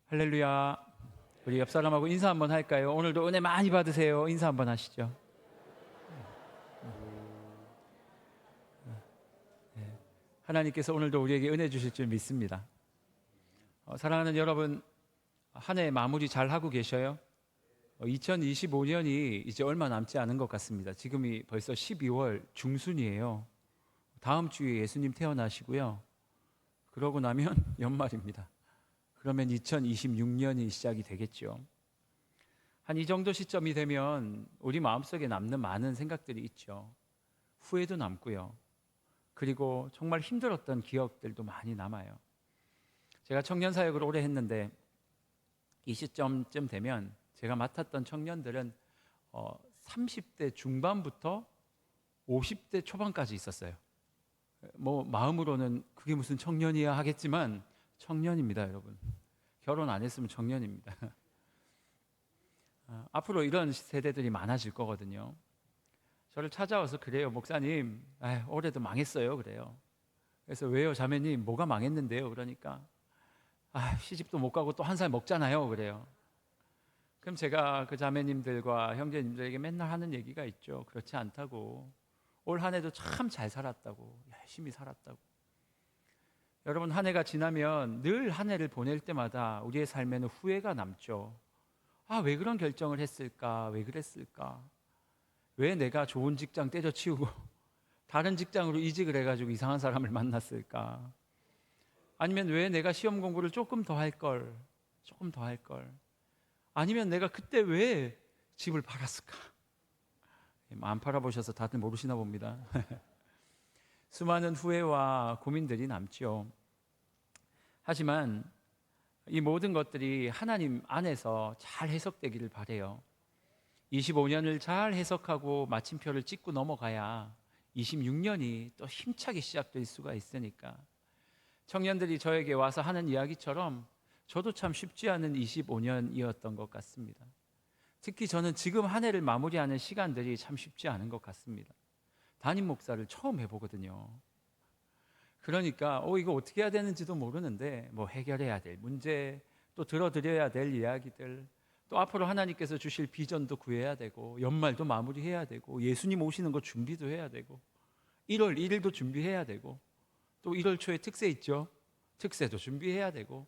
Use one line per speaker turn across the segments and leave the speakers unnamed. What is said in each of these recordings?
할렐루야. 우리 옆 사람하고 인사 한번 할까요? 오늘도 은혜 많이 받으세요. 인사 한번 하시죠. 하나님께서 오늘도 우리에게 은혜 주실 줄 믿습니다. 사랑하는 여러분, 한 해 마무리 잘 하고 계셔요? 2025년이 이제 얼마 남지 않은 것 같습니다. 지금이 벌써 12월 중순이에요. 다음 주에 예수님 태어나시고요. 그러고 나면 연말입니다. 그러면 2026년이 시작이 되겠죠. 한 이 정도 시점이 되면 우리 마음속에 남는 많은 생각들이 있죠. 후회도 남고요. 그리고 정말 힘들었던 기억들도 많이 남아요. 제가 청년 사역을 오래 했는데 이 시점쯤 되면 제가 맡았던 청년들은 30대 중반부터 50대 초반까지 있었어요. 뭐 마음으로는 그게 무슨 청년이야 하겠지만 청년입니다, 여러분. 결혼 안 했으면 청년입니다. 앞으로 이런 세대들이 많아질 거거든요. 저를 찾아와서 그래요. 목사님, 올해도 망했어요. 그래요. 그래서 왜요, 자매님? 뭐가 망했는데요? 그러니까 시집도 못 가고 또 한 살 먹잖아요. 그래요. 그럼 제가 그 자매님들과 형제님들에게 맨날 하는 얘기가 있죠. 그렇지 않다고. 올 한 해도 참 잘 살았다고. 열심히 살았다고. 여러분, 한 해가 지나면 늘 한 해를 보낼 때마다 우리의 삶에는 후회가 남죠. 왜 그런 결정을 했을까? 왜 그랬을까? 왜 내가 좋은 직장 때려치우고 다른 직장으로 이직을 해가지고 이상한 사람을 만났을까? 아니면 왜 내가 시험 공부를 조금 더 할 걸? 조금 더 할 걸? 아니면 내가 그때 왜 집을 팔았을까? 안 팔아보셔서 다들 모르시나 봅니다. 수많은 후회와 고민들이 남죠. 하지만 이 모든 것들이 하나님 안에서 잘 해석되기를 바라요. 25년을 잘 해석하고 마침표를 찍고 넘어가야 26년이 또 힘차게 시작될 수가 있으니까. 청년들이 저에게 와서 하는 이야기처럼 저도 참 쉽지 않은 25년이었던 것 같습니다. 특히 저는 지금 한 해를 마무리하는 시간들이 참 쉽지 않은 것 같습니다. 담임 목사를 처음 해보거든요. 그러니까 이거 어떻게 해야 되는지도 모르는데 뭐 해결해야 될 문제, 또 들어드려야 될 이야기들, 또 앞으로 하나님께서 주실 비전도 구해야 되고, 연말도 마무리해야 되고, 예수님 오시는 거 준비도 해야 되고, 1월 1일도 준비해야 되고, 또 1월 초에 특세 있죠. 특세도 준비해야 되고,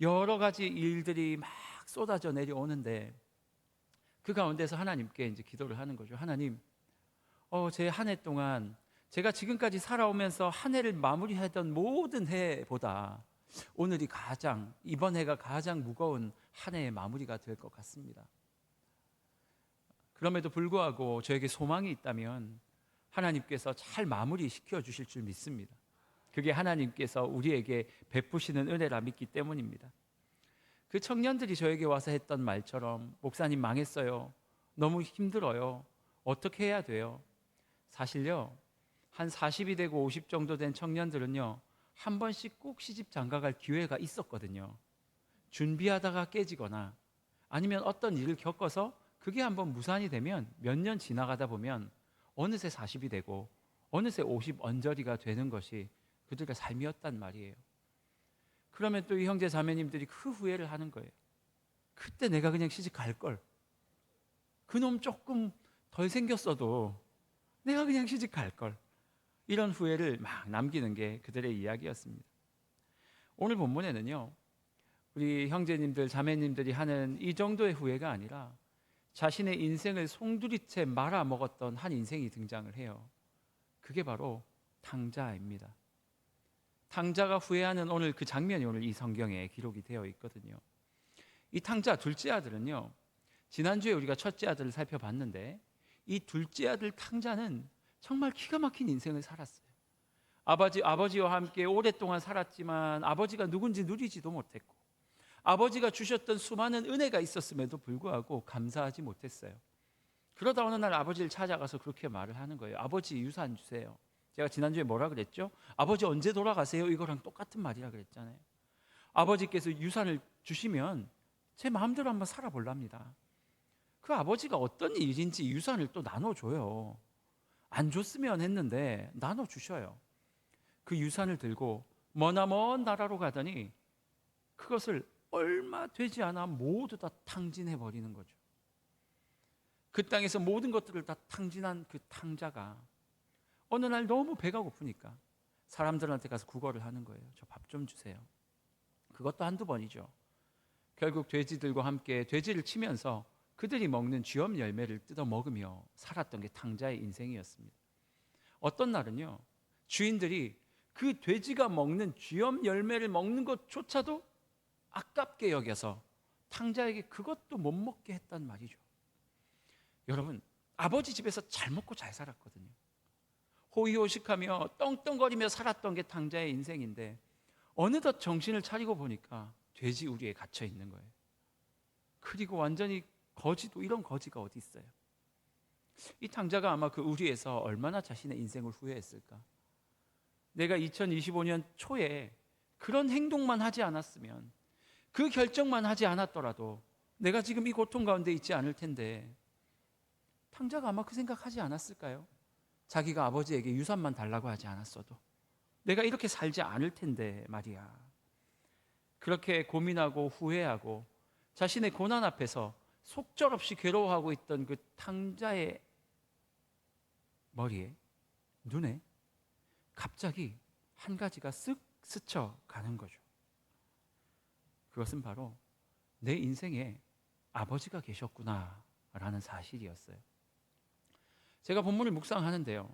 여러 가지 일들이 막 쏟아져 내려오는데 그 가운데서 하나님께 이제 기도를 하는 거죠. 하나님, 제 한 해 동안 제가 지금까지 살아오면서 한 해를 마무리하던 모든 해보다 이번 해가 가장 무거운 한 해의 마무리가 될 것 같습니다. 그럼에도 불구하고 저에게 소망이 있다면 하나님께서 잘 마무리 시켜 주실 줄 믿습니다. 그게 하나님께서 우리에게 베푸시는 은혜라 믿기 때문입니다. 그 청년들이 저에게 와서 했던 말처럼, 목사님 망했어요. 너무 힘들어요. 어떻게 해야 돼요? 사실요, 한 40이 되고 50 정도 된 청년들은요, 한 번씩 꼭 시집 장가갈 기회가 있었거든요. 준비하다가 깨지거나 아니면 어떤 일을 겪어서 그게 한번 무산이 되면 몇 년 지나가다 보면 어느새 40이 되고 어느새 50 언저리가 되는 것이 그들의 삶이었단 말이에요. 그러면 또 이 형제 자매님들이 그 후회를 하는 거예요. 그때 내가 그냥 시집 갈 걸. 그놈 조금 덜 생겼어도 내가 그냥 시집 갈 걸. 이런 후회를 막 남기는 게 그들의 이야기였습니다. 오늘 본문에는요, 우리 형제님들 자매님들이 하는 이 정도의 후회가 아니라 자신의 인생을 송두리째 말아먹었던 한 인생이 등장을 해요. 그게 바로 탕자입니다. 탕자가 후회하는 오늘 그 장면이 오늘 이 성경에 기록이 되어 있거든요. 이 탕자 둘째 아들은요, 지난주에 우리가 첫째 아들을 살펴봤는데 이 둘째 아들 탕자는 정말 기가 막힌 인생을 살았어요. 아버지와 함께 오랫동안 살았지만 아버지가 누군지 누리지도 못했고, 아버지가 주셨던 수많은 은혜가 있었음에도 불구하고 감사하지 못했어요. 그러다 어느 날 아버지를 찾아가서 그렇게 말을 하는 거예요. 아버지, 유산 주세요. 제가 지난주에 뭐라 그랬죠? 아버지 언제 돌아가세요? 이거랑 똑같은 말이라 그랬잖아요. 아버지께서 유산을 주시면 제 마음대로 한번 살아볼랍니다. 그 아버지가 어떤 일인지 유산을 또 나눠줘요. 안 줬으면 했는데 나눠주셔요. 그 유산을 들고 머나먼 나라로 가더니 그것을 얼마 되지 않아 모두 다 탕진해 버리는 거죠. 그 땅에서 모든 것들을 다 탕진한 그 탕자가 어느 날 너무 배가 고프니까 사람들한테 가서 구걸을 하는 거예요. 저 밥 좀 주세요. 그것도 한두 번이죠. 결국 돼지들과 함께 돼지를 치면서 그들이 먹는 쥐엄 열매를 뜯어 먹으며 살았던 게 탕자의 인생이었습니다. 어떤 날은요, 주인들이 그 돼지가 먹는 쥐엄 열매를 먹는 것조차도 아깝게 여겨서 탕자에게 그것도 못 먹게 했단 말이죠. 여러분, 아버지 집에서 잘 먹고 잘 살았거든요. 호의호식하며 떵떵거리며 살았던 게 탕자의 인생인데 어느덧 정신을 차리고 보니까 돼지 우리에 갇혀 있는 거예요. 그리고 완전히 거지도 이런 거지가 어디 있어요. 이 탕자가 아마 그 우리에서 얼마나 자신의 인생을 후회했을까. 내가 2025년 초에 그런 행동만 하지 않았으면, 그 결정만 하지 않았더라도 내가 지금 이 고통 가운데 있지 않을 텐데, 탕자가 아마 그 생각하지 않았을까요? 자기가 아버지에게 유산만 달라고 하지 않았어도 내가 이렇게 살지 않을 텐데 말이야. 그렇게 고민하고 후회하고 자신의 고난 앞에서 속절없이 괴로워하고 있던 그 탕자의 머리에, 눈에 갑자기 한 가지가 쓱 스쳐가는 거죠. 그것은 바로 내 인생에 아버지가 계셨구나 라는 사실이었어요. 제가 본문을 묵상하는데요,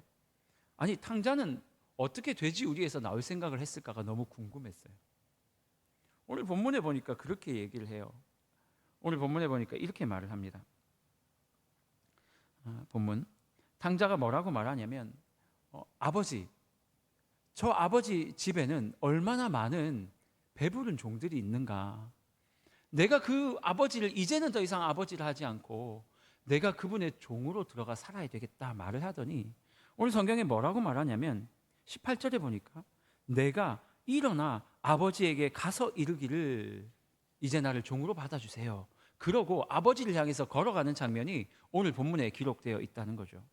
아니 탕자는 어떻게 돼지 우리에서 나올 생각을 했을까가 너무 궁금했어요. 오늘 본문에 보니까 그렇게 얘기를 해요. 오늘 본문에 보니까 이렇게 말을 합니다. 본문 탕자가 뭐라고 말하냐면, 아버지, 저 아버지 집에는 얼마나 많은 배부른 종들이 있는가. 내가 그 아버지를 이제는 더 이상 아버지를 하지 않고 내가 그분의 종으로 들어가 살아야 되겠다 말을 하더니, 오늘 성경에 뭐라고 말하냐면 18절에 보니까 내가 일어나 아버지에게 가서 이르기를 이제 나를 종으로 받아주세요. 그러고 아버지를 향해서 걸어가는 장면이 오늘 본문에 기록되어 있다는 거죠.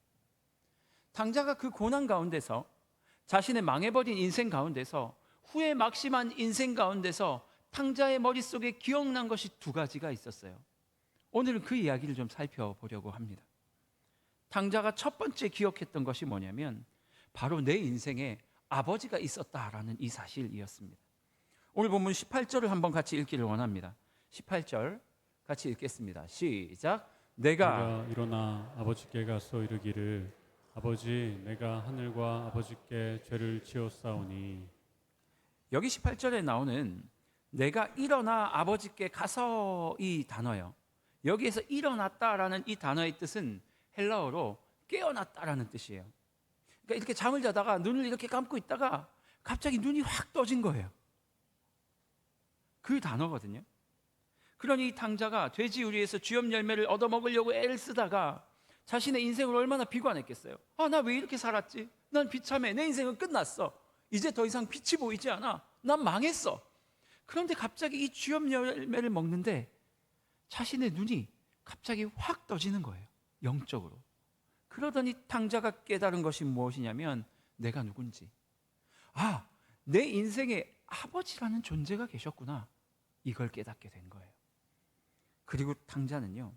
탕자가 그 고난 가운데서, 자신의 망해버린 인생 가운데서, 후회 막심한 인생 가운데서 탕자의 머릿속에 기억난 것이 두 가지가 있었어요. 오늘은 그 이야기를 좀 살펴보려고 합니다. 탕자가 첫 번째 기억했던 것이 뭐냐면 바로 내 인생에 아버지가 있었다라는 이 사실이었습니다. 오늘 본문 18절을 한번 같이 읽기를 원합니다. 18절 같이 읽겠습니다. 시작.
내가 일어나 아버지께 가서 이르기를 아버지, 내가 하늘과 아버지께 죄를 지었사오니.
여기 18절에 나오는 내가 일어나 아버지께 가서 이 단어요. 여기에서 일어났다라는 이 단어의 뜻은 헬라어로 깨어났다라는 뜻이에요. 그러니까 이렇게 잠을 자다가 눈을 이렇게 감고 있다가 갑자기 눈이 확 떠진 거예요. 그 단어거든요. 그러니 이 탕자가 돼지 우리에서 쥐엄 열매를 얻어먹으려고 애를 쓰다가 자신의 인생을 얼마나 비관했겠어요. 나 왜 이렇게 살았지? 난 비참해. 내 인생은 끝났어. 이제 더 이상 빛이 보이지 않아. 난 망했어. 그런데 갑자기 이 쥐엄 열매를 먹는데 자신의 눈이 갑자기 확 떠지는 거예요. 영적으로. 그러더니 탕자가 깨달은 것이 무엇이냐면 내가 누군지. 내 인생에 아버지라는 존재가 계셨구나. 이걸 깨닫게 된 거예요. 그리고 탕자는요,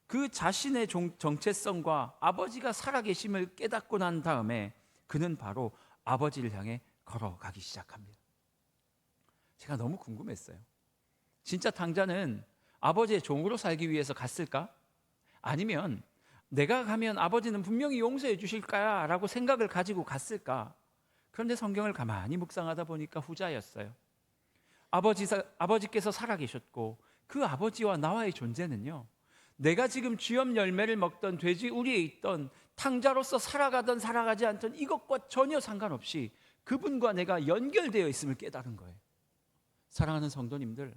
그 자신의 정체성과 아버지가 살아계심을 깨닫고 난 다음에 그는 바로 아버지를 향해 걸어가기 시작합니다. 제가 너무 궁금했어요. 진짜 탕자는 아버지의 종으로 살기 위해서 갔을까? 아니면 내가 가면 아버지는 분명히 용서해 주실 거야 라고 생각을 가지고 갔을까? 그런데 성경을 가만히 묵상하다 보니까 후자였어요. 아버지께서 살아계셨고 그 아버지와 나와의 존재는요, 내가 지금 쥐엄 열매를 먹던 돼지 우리에 있던 탕자로서 살아가던 살아가지 않던 이것과 전혀 상관없이 그분과 내가 연결되어 있음을 깨달은 거예요. 사랑하는 성도님들,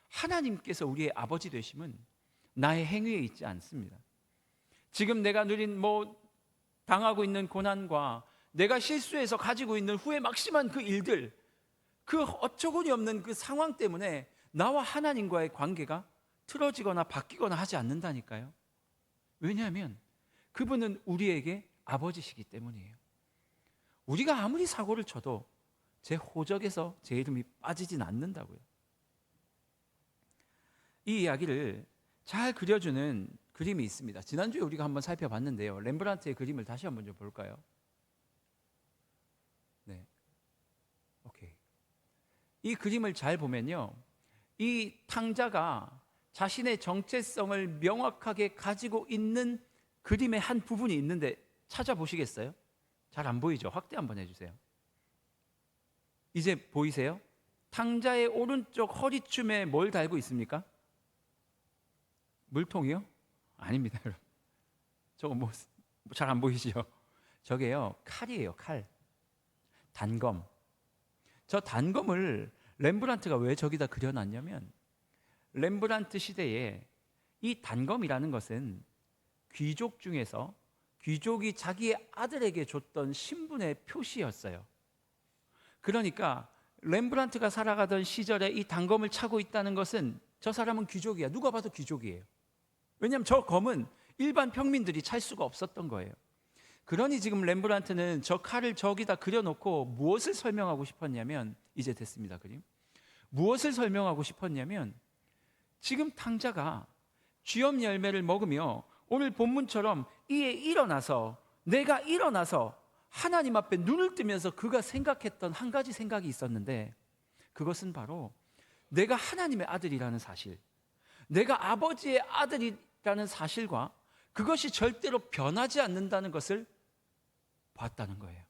하나님께서 우리의 아버지 되심은 나의 행위에 있지 않습니다. 지금 내가 당하고 있는 고난과 내가 실수해서 가지고 있는 후회 막심한 그 일들, 그 어처구니 없는 그 상황 때문에 나와 하나님과의 관계가 틀어지거나 바뀌거나 하지 않는다니까요. 왜냐하면 그분은 우리에게 아버지시기 때문이에요. 우리가 아무리 사고를 쳐도 제 호적에서 제 이름이 빠지진 않는다고요. 이 이야기를 잘 그려주는 그림이 있습니다. 지난주에 우리가 한번 살펴봤는데요. 렘브란트의 그림을 다시 한번 좀 볼까요? 네, 오케이. 이 그림을 잘 보면요, 이 탕자가 자신의 정체성을 명확하게 가지고 있는 그림의 한 부분이 있는데 찾아보시겠어요? 잘 안 보이죠? 확대 한번 해주세요. 이제 보이세요? 탕자의 오른쪽 허리춤에 뭘 달고 있습니까? 물통이요? 아닙니다, 여러분. 저거 뭐 잘 안 보이시죠? 저게요, 칼이에요, 칼. 단검. 저 단검을 렘브란트가 왜 저기다 그려놨냐면, 렘브란트 시대에 이 단검이라는 것은 귀족 중에서 귀족이 자기의 아들에게 줬던 신분의 표시였어요. 그러니까 렘브란트가 살아가던 시절에 이 단검을 차고 있다는 것은 저 사람은 귀족이야. 누가 봐도 귀족이에요. 왜냐하면 저 검은 일반 평민들이 찰 수가 없었던 거예요. 그러니 지금 렘브란트는 저 칼을 저기다 그려놓고 무엇을 설명하고 싶었냐면, 이제 됐습니다, 그림. 무엇을 설명하고 싶었냐면, 지금 탕자가 쥐염 열매를 먹으며 오늘 본문처럼 이에 일어나서, 내가 일어나서 하나님 앞에 눈을 뜨면서 그가 생각했던 한 가지 생각이 있었는데, 그것은 바로 내가 하나님의 아들이라는 사실, 내가 아버지의 아들이라는 사실과 그것이 절대로 변하지 않는다는 것을 봤다는 거예요.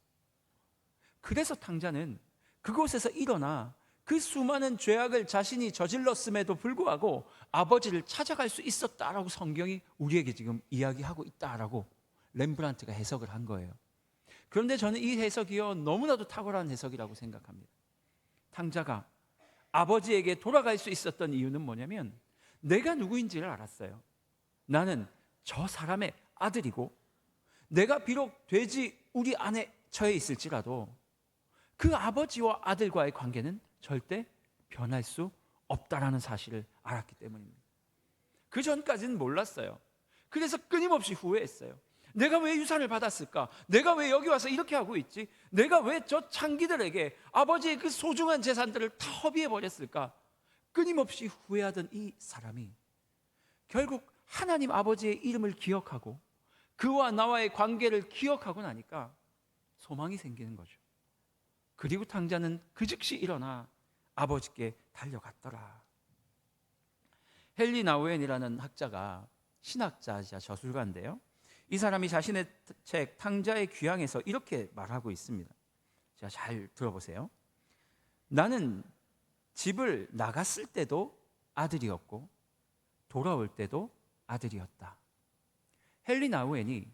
그래서 탕자는 그곳에서 일어나 그 수많은 죄악을 자신이 저질렀음에도 불구하고 아버지를 찾아갈 수 있었다라고 성경이 우리에게 지금 이야기하고 있다라고 렘브란트가 해석을 한 거예요. 그런데 저는 이 해석이요, 너무나도 탁월한 해석이라고 생각합니다. 탕자가 아버지에게 돌아갈 수 있었던 이유는 뭐냐면, 내가 누구인지를 알았어요. 나는 저 사람의 아들이고, 내가 비록 돼지 우리 안에 처해 있을지라도 그 아버지와 아들과의 관계는 절대 변할 수 없다라는 사실을 알았기 때문입니다. 그 전까지는 몰랐어요. 그래서 끊임없이 후회했어요. 내가 왜 유산을 받았을까? 내가 왜 여기 와서 이렇게 하고 있지? 내가 왜 저 창기들에게 아버지의 그 소중한 재산들을 다 허비해 버렸을까? 끊임없이 후회하던 이 사람이 결국 하나님 아버지의 이름을 기억하고 그와 나와의 관계를 기억하고 나니까 소망이 생기는 거죠. 그리고 탕자는 그 즉시 일어나 아버지께 달려갔더라. 헨리 나우엔이라는 학자가 신학자이자 저술가인데요, 이 사람이 자신의 책 탕자의 귀향에서 이렇게 말하고 있습니다. 자, 잘 들어보세요. 나는 집을 나갔을 때도 아들이었고 돌아올 때도 아들이었다. 헨리 나우엔이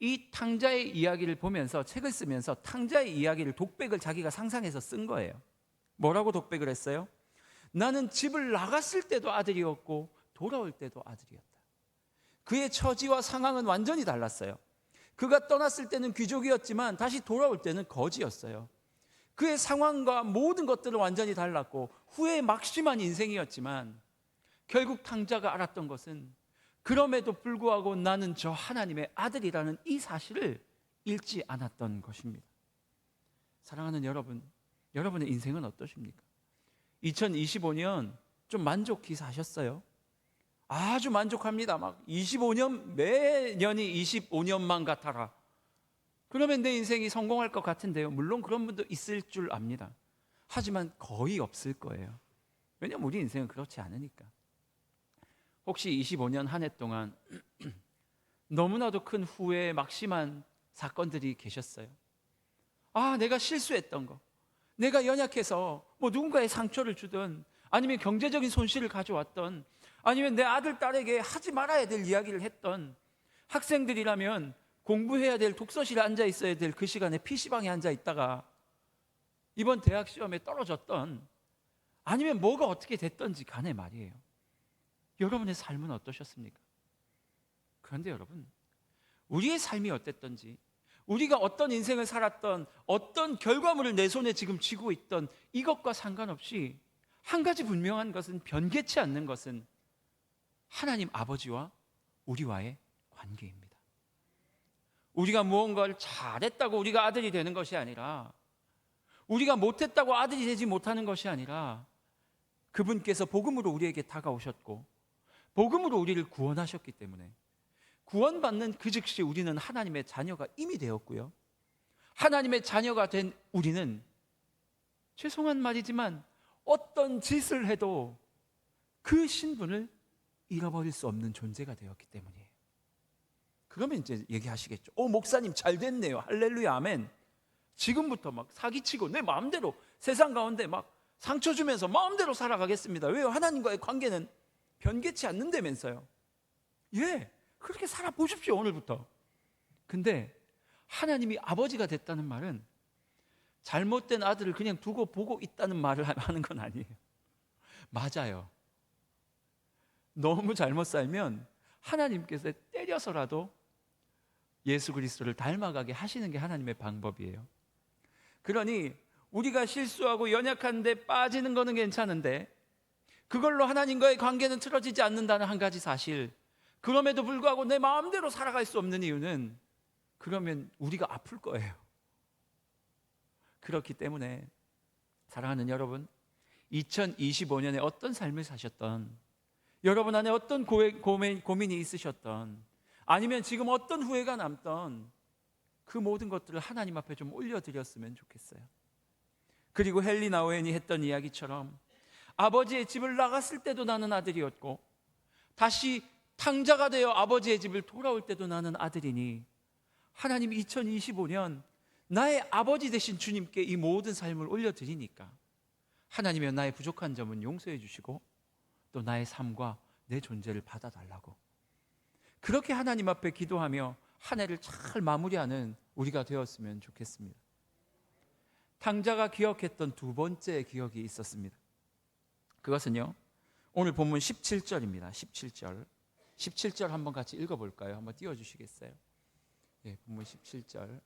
이 탕자의 이야기를 보면서, 책을 쓰면서 탕자의 이야기를, 독백을 자기가 상상해서 쓴 거예요. 뭐라고 독백을 했어요? 나는 집을 나갔을 때도 아들이었고 돌아올 때도 아들이었다. 그의 처지와 상황은 완전히 달랐어요. 그가 떠났을 때는 귀족이었지만 다시 돌아올 때는 거지였어요. 그의 상황과 모든 것들은 완전히 달랐고 후회에 막심한 인생이었지만, 결국 탕자가 알았던 것은 그럼에도 불구하고 나는 저 하나님의 아들이라는 이 사실을 잃지 않았던 것입니다. 사랑하는 여러분, 여러분의 인생은 어떠십니까? 2025년 좀 만족히 사셨어요? 아주 만족합니다. 막 25년, 매년이 25년만 같아라. 그러면 내 인생이 성공할 것 같은데요. 물론 그런 분도 있을 줄 압니다. 하지만 거의 없을 거예요. 왜냐하면 우리 인생은 그렇지 않으니까. 혹시 25년 한 해 동안 너무나도 큰 후회에 막심한 사건들이 계셨어요? 아, 내가 실수했던 거, 내가 연약해서 뭐 누군가의 상처를 주든, 아니면 경제적인 손실을 가져왔던, 아니면 내 아들, 딸에게 하지 말아야 될 이야기를 했던, 학생들이라면 공부해야 될 독서실에 앉아 있어야 될 그 시간에 PC방에 앉아 있다가 이번 대학 시험에 떨어졌던, 아니면 뭐가 어떻게 됐던지 간에 말이에요. 여러분의 삶은 어떠셨습니까? 그런데 여러분, 우리의 삶이 어땠던지, 우리가 어떤 인생을 살았던, 어떤 결과물을 내 손에 지금 쥐고 있던, 이것과 상관없이 한 가지 분명한 것은, 변개치 않는 것은 하나님 아버지와 우리와의 관계입니다. 우리가 무언가를 잘했다고 우리가 아들이 되는 것이 아니라, 우리가 못했다고 아들이 되지 못하는 것이 아니라, 그분께서 복음으로 우리에게 다가오셨고 복음으로 우리를 구원하셨기 때문에 구원받는 그 즉시 우리는 하나님의 자녀가 이미 되었고요. 하나님의 자녀가 된 우리는 죄송한 말이지만 어떤 짓을 해도 그 신분을 잃어버릴 수 없는 존재가 되었기 때문이에요. 그러면 이제 얘기하시겠죠. 목사님 잘 됐네요. 할렐루야 아멘. 지금부터 막 사기치고 내 마음대로 세상 가운데 막 상처 주면서 마음대로 살아가겠습니다. 왜요? 하나님과의 관계는 변개치 않는다면서요. 예, 그렇게 살아보십시오 오늘부터. 근데 하나님이 아버지가 됐다는 말은 잘못된 아들을 그냥 두고 보고 있다는 말을 하는 건 아니에요. 맞아요. 너무 잘못 살면 하나님께서 때려서라도 예수 그리스도를 닮아가게 하시는 게 하나님의 방법이에요. 그러니 우리가 실수하고 연약한데 빠지는 거는 괜찮은데 그걸로 하나님과의 관계는 틀어지지 않는다는 한 가지 사실, 그럼에도 불구하고 내 마음대로 살아갈 수 없는 이유는 그러면 우리가 아플 거예요. 그렇기 때문에 사랑하는 여러분, 2025년에 어떤 삶을 사셨던, 여러분 안에 어떤 고민이 있으셨던, 아니면 지금 어떤 후회가 남던 그 모든 것들을 하나님 앞에 좀 올려드렸으면 좋겠어요. 그리고 헨리 나우엔이 했던 이야기처럼 아버지의 집을 나갔을 때도 나는 아들이었고 다시 탕자가 되어 아버지의 집을 돌아올 때도 나는 아들이니 하나님 2025년 나의 아버지 되신 주님께 이 모든 삶을 올려드리니까 하나님의 나의 부족한 점은 용서해 주시고 또 나의 삶과 내 존재를 받아달라고, 그렇게 하나님 앞에 기도하며 한 해를 잘 마무리하는 우리가 되었으면 좋겠습니다. 탕자가 기억했던 두 번째 기억이 있었습니다. 그것은요, 오늘 본문 17절입니다. 17절 한번 같이 읽어볼까요? 한번 띄워주시겠어요? 예, 본문 17절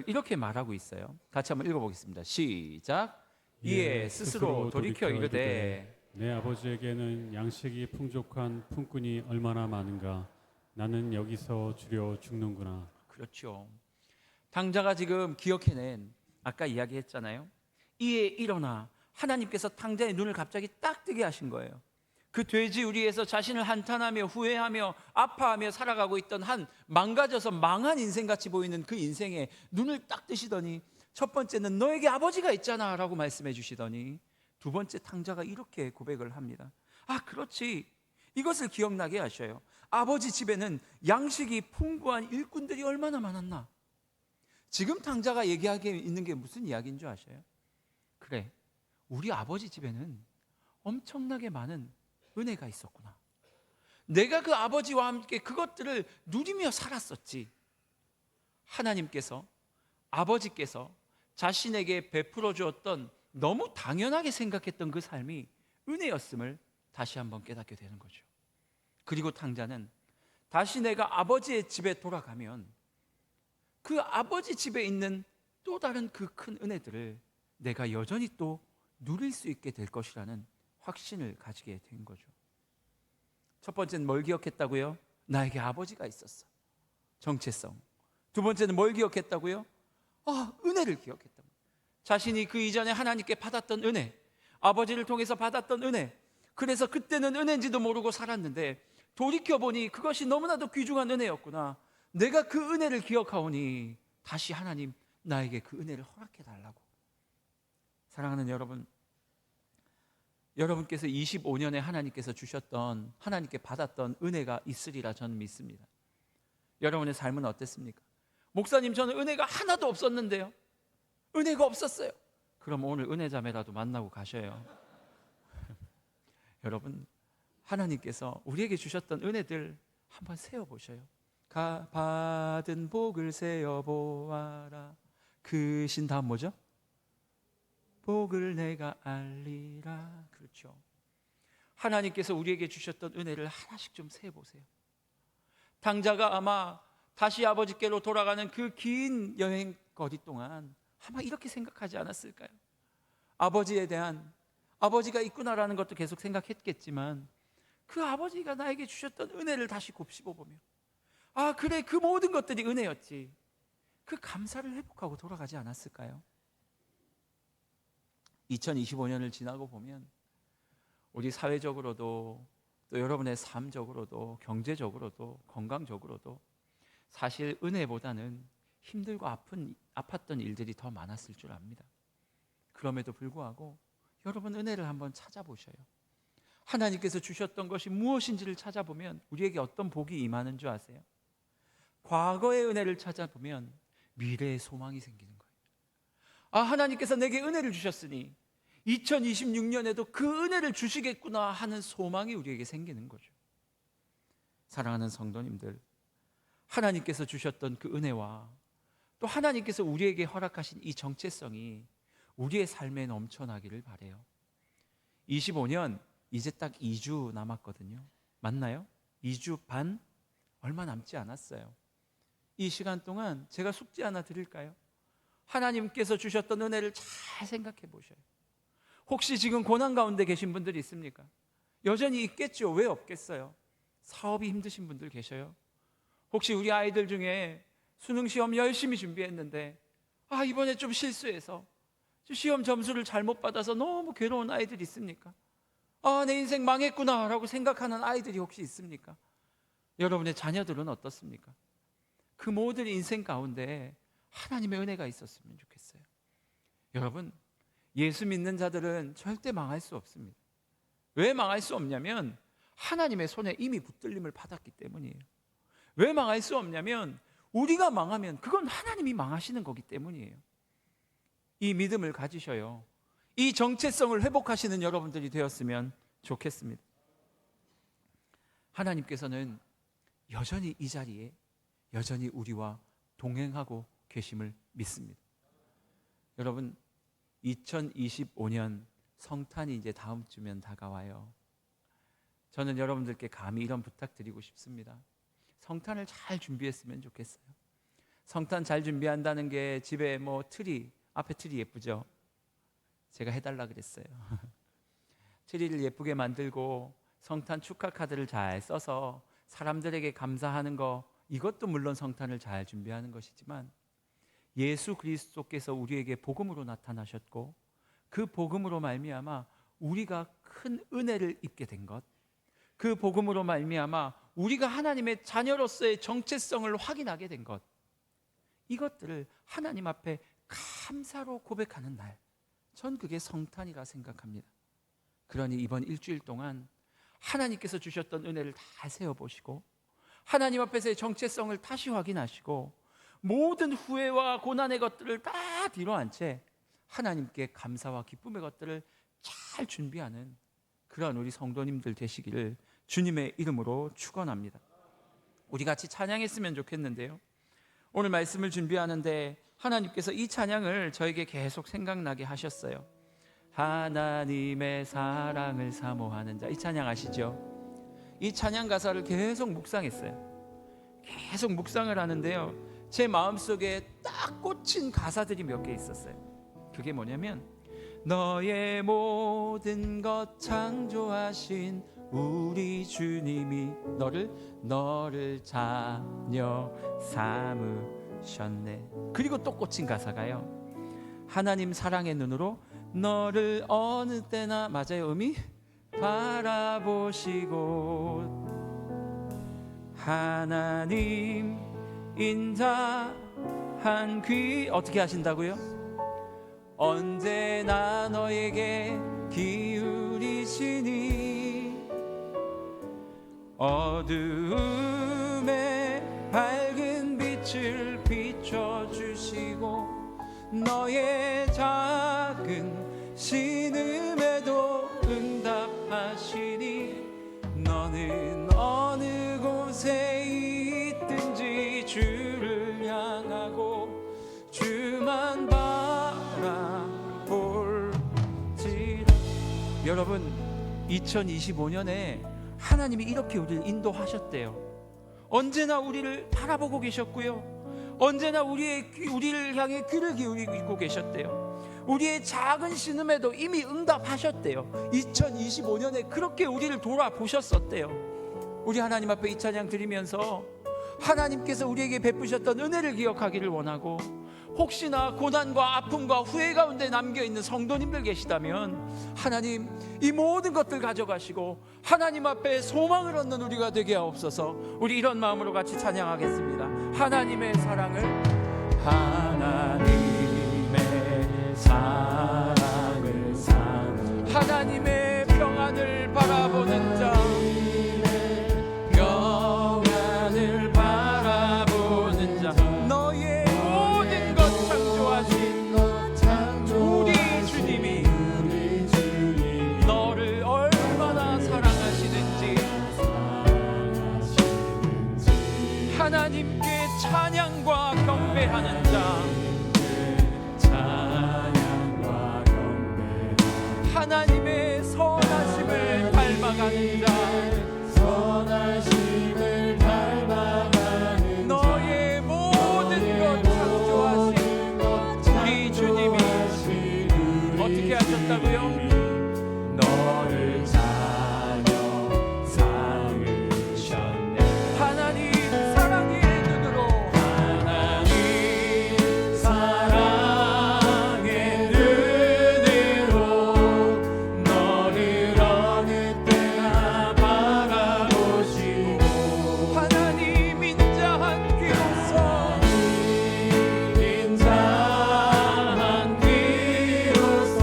이렇게 말하고 있어요. 같이 한번 읽어보겠습니다. 시작. 이에 스스로 돌이켜 이르되
내 아버지에게는 양식이 풍족한 품꾼이 얼마나 많은가. 나는 여기서 주려 죽는구나.
그렇죠. 탕자가 지금 기억해낸, 아까 이야기했잖아요. 이에 일어나, 하나님께서 탕자의 눈을 갑자기 딱 뜨게 하신 거예요. 그 돼지우리에서 자신을 한탄하며 후회하며 아파하며 살아가고 있던 한 망가져서 망한 인생같이 보이는 그 인생에 눈을 딱 뜨시더니, 첫 번째는 너에게 아버지가 있잖아 라고 말씀해 주시더니 두 번째 탕자가 이렇게 고백을 합니다. 아, 그렇지. 이것을 기억나게 하셔요. 아버지 집에는 양식이 풍부한 일꾼들이 얼마나 많았나. 지금 탕자가 얘기하게 있는 게 무슨 이야기인 줄 아셔요? 그래, 우리 아버지 집에는 엄청나게 많은 은혜가 있었구나. 내가 그 아버지와 함께 그것들을 누리며 살았었지. 하나님께서, 아버지께서 자신에게 베풀어 주었던, 너무 당연하게 생각했던 그 삶이 은혜였음을 다시 한번 깨닫게 되는 거죠. 그리고 탕자는 다시 내가 아버지의 집에 돌아가면 그 아버지 집에 있는 또 다른 그 큰 은혜들을 내가 여전히 또 누릴 수 있게 될 것이라는 확신을 가지게 된 거죠. 첫 번째는 뭘 기억했다고요? 나에게 아버지가 있었어. 정체성. 두 번째는 뭘 기억했다고요? 은혜를 기억했다. 자신이 그 이전에 하나님께 받았던 은혜, 아버지를 통해서 받았던 은혜, 그래서 그때는 은혜인지도 모르고 살았는데 돌이켜보니 그것이 너무나도 귀중한 은혜였구나. 내가 그 은혜를 기억하오니 다시 하나님 나에게 그 은혜를 허락해달라고. 사랑하는 여러분, 여러분께서 25년에 하나님께서 주셨던, 하나님께 받았던 은혜가 있으리라 저는 믿습니다. 여러분의 삶은 어땠습니까? 목사님, 저는 은혜가 하나도 없었는데요. 은혜가 없었어요. 그럼 오늘 은혜자매라도 만나고 가셔요. 여러분, 하나님께서 우리에게 주셨던 은혜들 한번 세어보셔요. 받은 복을 세어보아라. 그 신 다음 뭐죠? 복을 내가 알리라. 그렇죠. 하나님께서 우리에게 주셨던 은혜를 하나씩 좀 세어보세요. 탕자가 아마 다시 아버지께로 돌아가는 그 긴 여행 거리 동안 아마 이렇게 생각하지 않았을까요? 아버지에 대한, 아버지가 있구나라는 것도 계속 생각했겠지만 그 아버지가 나에게 주셨던 은혜를 다시 곱씹어보며, 아 그래, 그 모든 것들이 은혜였지, 그 감사를 회복하고 돌아가지 않았을까요? 2025년을 지나고 보면 우리 사회적으로도 또 여러분의 삶적으로도 경제적으로도 건강적으로도 사실 은혜보다는 힘들고 아팠던 일들이 더 많았을 줄 압니다. 그럼에도 불구하고 여러분 은혜를 한번 찾아보셔요. 하나님께서 주셨던 것이 무엇인지를 찾아보면 우리에게 어떤 복이 임하는 줄 아세요? 과거의 은혜를 찾아보면 미래의 소망이 생기는 거예요. 아, 하나님께서 내게 은혜를 주셨으니 2026년에도 그 은혜를 주시겠구나 하는 소망이 우리에게 생기는 거죠. 사랑하는 성도님들, 하나님께서 주셨던 그 은혜와 또 하나님께서 우리에게 허락하신 이 정체성이 우리의 삶에 넘쳐나기를 바라요. 25년 이제 딱 2주 남았거든요. 맞나요? 2주 반? 얼마 남지 않았어요. 이 시간 동안 제가 숙제 하나 드릴까요? 하나님께서 주셨던 은혜를 잘 생각해 보셔요. 혹시 지금 고난 가운데 계신 분들이 있습니까? 여전히 있겠죠. 왜 없겠어요? 사업이 힘드신 분들 계셔요. 혹시 우리 아이들 중에 수능 시험 열심히 준비했는데 이번에 좀 실수해서 시험 점수를 잘못 받아서 너무 괴로운 아이들이 있습니까? 내 인생 망했구나 라고 생각하는 아이들이 혹시 있습니까? 여러분의 자녀들은 어떻습니까? 그 모든 인생 가운데 하나님의 은혜가 있었으면 좋겠어요. 여러분, 예수 믿는 자들은 절대 망할 수 없습니다. 왜 망할 수 없냐면 하나님의 손에 이미 붙들림을 받았기 때문이에요. 왜 망할 수 없냐면 우리가 망하면 그건 하나님이 망하시는 거기 때문이에요. 이 믿음을 가지셔요. 이 정체성을 회복하시는 여러분들이 되었으면 좋겠습니다. 하나님께서는 여전히 이 자리에 여전히 우리와 동행하고 계심을 믿습니다. 여러분, 2025년 성탄이 이제 다음 주면 다가와요. 저는 여러분들께 감히 이런 부탁드리고 싶습니다. 성탄을 잘 준비했으면 좋겠어요. 성탄 잘 준비한다는 게 집에 트리, 앞에 트리 예쁘죠? 제가 해달라 그랬어요. 트리를 예쁘게 만들고 성탄 축하 카드를 잘 써서 사람들에게 감사하는 거, 이것도 물론 성탄을 잘 준비하는 것이지만 예수 그리스도께서 우리에게 복음으로 나타나셨고 그 복음으로 말미암아 우리가 큰 은혜를 입게 된 것, 그 복음으로 말미암아 우리가 하나님의 자녀로서의 정체성을 확인하게 된 것, 이것들을 하나님 앞에 감사로 고백하는 날, 전 그게 성탄이라 생각합니다. 그러니 이번 일주일 동안 하나님께서 주셨던 은혜를 다 세어보시고 하나님 앞에서의 정체성을 다시 확인하시고 모든 후회와 고난의 것들을 다 뒤로 한 채 하나님께 감사와 기쁨의 것들을 잘 준비하는 그런 우리 성도님들 되시기를 주님의 이름으로 축원합니다. 우리 같이 찬양했으면 좋겠는데요, 오늘 말씀을 준비하는데 하나님께서 이 찬양을 저에게 계속 생각나게 하셨어요. 하나님의 사랑을 사모하는 자, 이 찬양 아시죠? 이 찬양 가사를 계속 묵상했어요. 계속 묵상을 하는데요, 제 마음속에 딱 꽂힌 가사들이 몇 개 있었어요. 그게 뭐냐면 너의 모든 것 창조하신 우리 주님이 너를 자녀 삼으셨네. 그리고 또 꽂힌 가사가요, 하나님 사랑의 눈으로 너를 어느 때나, 맞아요, 음이 바라보시고 하나님 인자한 귀 어떻게 하신다고요? 언제나 너에게 기울이시니 어두움에 밝은 빛을 비춰주시고 너의 작은 신음에도 응답하시니 너는 어느 곳에 있든지 주를 향하고 주만 바라볼지라. 여러분, 2025년에 하나님이 이렇게 우리를 인도하셨대요. 언제나 우리를 바라보고 계셨고요, 언제나 우리를 향해 귀를 기울이고 계셨대요. 우리의 작은 신음에도 이미 응답하셨대요. 2025년에 그렇게 우리를 돌아보셨었대요. 우리 하나님 앞에 이 찬양 드리면서 하나님께서 우리에게 베푸셨던 은혜를 기억하기를 원하고 혹시나 고난과 아픔과 후회 가운데 남겨있는 성도님들 계시다면 하나님 이 모든 것들 가져가시고 하나님 앞에 소망을 얻는 우리가 되게 하옵소서. 우리 이런 마음으로 같이 찬양하겠습니다. 하나님의 사랑을 하나님의 평안을 바라보는 자 너의 모든 것 창조하신 우리 주님이 너를 얼마나 사랑하시는지 하나님께 찬양과 경배하는 자 하나님의 선하심을 닮아가는 자 너의 모든 것 창조하신 우리 주님이 어떻게 하셨다고요? 너를 자녀 삼으셨네. 하나님 사랑의 눈으로 너를 어느 때나 바라보시고 하나님 인자한 귀로서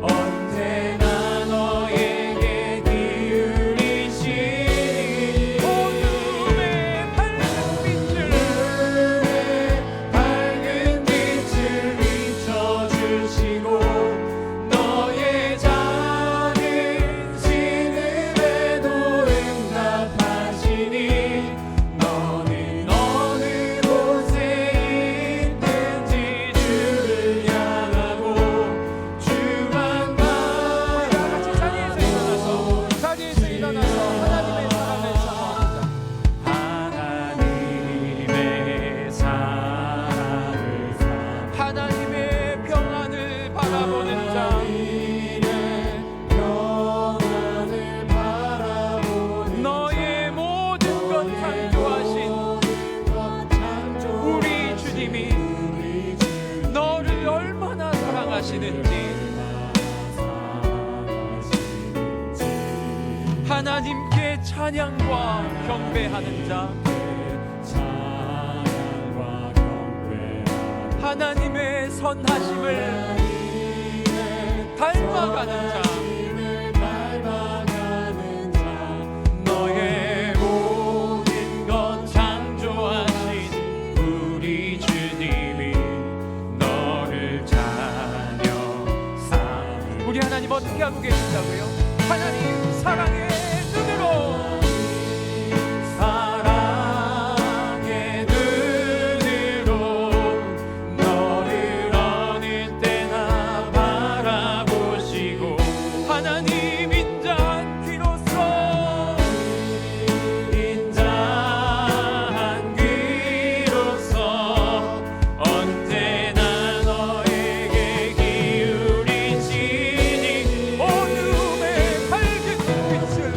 언제나 너에게 기울이시니 어둠의 밝은 빛을 비춰주시고 너의 작은 신음에도 응답하시니 너는 어느 곳에 있든지 주를 향하고 주만 바라보고 자리에서 일어나서 하나님의 사랑을 사모합니다. 하나님의 평안을 바라보는 자 너의 모든 것 창조하신 우리 주님이 너를 얼마나 사랑하시는지 하나님께 찬양과 경배하는 자 하나님의 선하심을 닮아가는 자 너의 모든 것 창조하신 우리 주님이 너를 자녀 삼 우리 하나님 어떻게 하고 계신다고요? 하나님 사랑의 눈으로 너를 어느 때나 바라보시고 하나님 인자한 귀로서 언제나 너에게 기울이시니 어둠의 밝은 빛을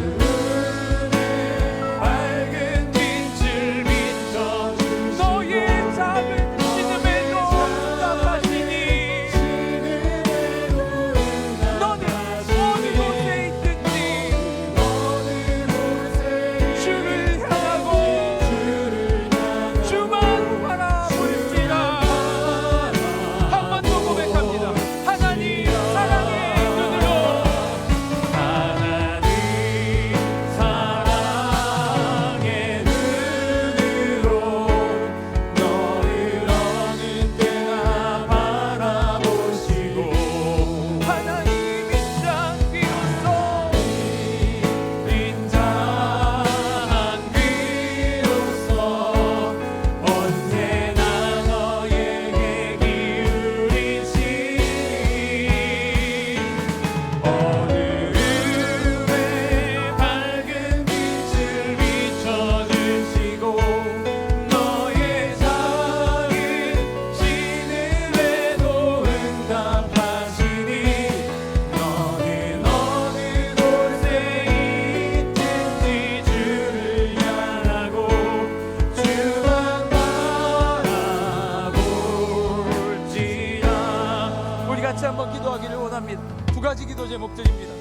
제목드립니다.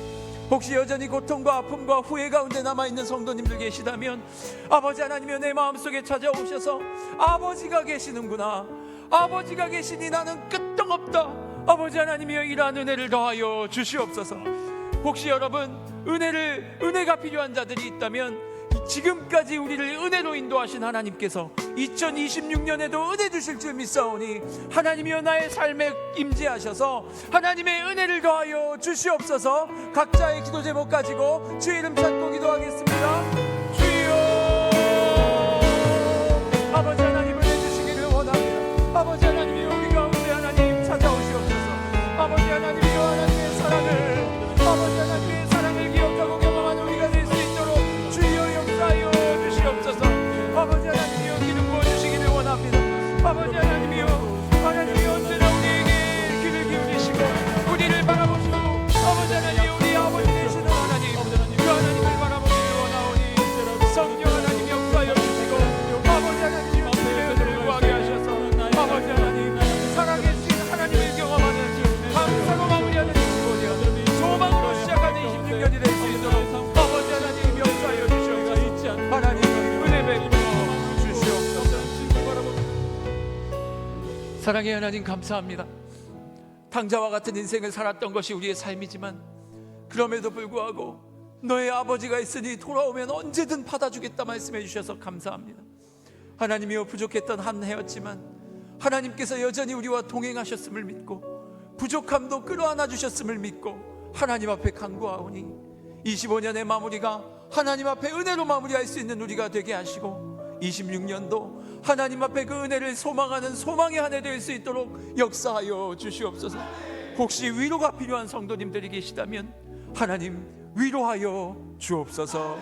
혹시 여전히 고통과 아픔과 후회 가운데 남아있는 성도님들 계시다면 아버지 하나님이여 내 마음속에 찾아오셔서 아버지가 계시는구나, 아버지가 계시니 나는 끄떡없다, 아버지 하나님이여 이러한 은혜를 더하여 주시옵소서. 혹시 여러분 은혜가 필요한 자들이 있다면 지금까지 우리를 은혜로 인도하신 하나님께서 2026년에도 은혜 주실 줄 믿사오니 하나님이여 나의 삶에 임재하셔서 하나님의 은혜를 더하여 주시옵소서. 각자의 기도 제목 가지고 주의 이름 찾고 기도하겠습니다. 주여, 아버지 하나님 은혜 주시기를 원합니다. 아버지 하나님이 우리 가운데 하나님 찾아오시옵소서. 아버지 하나님이여 하나님의 사랑을, 아버지 하나님의 사랑을 기억하고 경험하는 우리가 될 수 있도록 주여 역사하여 주시옵소서. 아버지 하나님이여 기름 부어주시기를 원합니다. 아버지 하나님이여 언제나 우리에게 귀를 기울이시고 우리를 바라보시고 아버지 하나님이여 우리 아버지 되시는 하나님, 그 하나님을 바라보기를 원하오니 성령 하나님 역사하여 주시고 아버지 하나님 주님의 은혜를 구하게 하셔서 아버지 하나님 살아계신 하나님을 경험하는 감사로 마무리하는 25년, 소망으로 시작하는 26년이 될 수 있도록 아버지 하나님 역사하여 주시옵소서. 하나님 은혜 베풀어 주시옵소서. 사랑의 하나님 감사합니다. 당자와 같은 인생을 살았던 것이 우리의 삶이지만 그럼에도 불구하고 너의 아버지가 있으니 돌아오면 언제든 받아주겠다 말씀해 주셔서 감사합니다. 하나님이여 부족했던 한 해였지만 하나님께서 여전히 우리와 동행하셨음을 믿고 부족함도 끌어안아 주셨음을 믿고 하나님 앞에 간구하오니 25년의 마무리가 하나님 앞에 은혜로 마무리할 수 있는 우리가 되게 하시고 26년도 하나님 앞에 그 은혜를 소망하는 소망의 한 해 될 수 있도록 역사하여 주시옵소서. 혹시 위로가 필요한 성도님들이 계시다면 하나님 위로하여 주옵소서.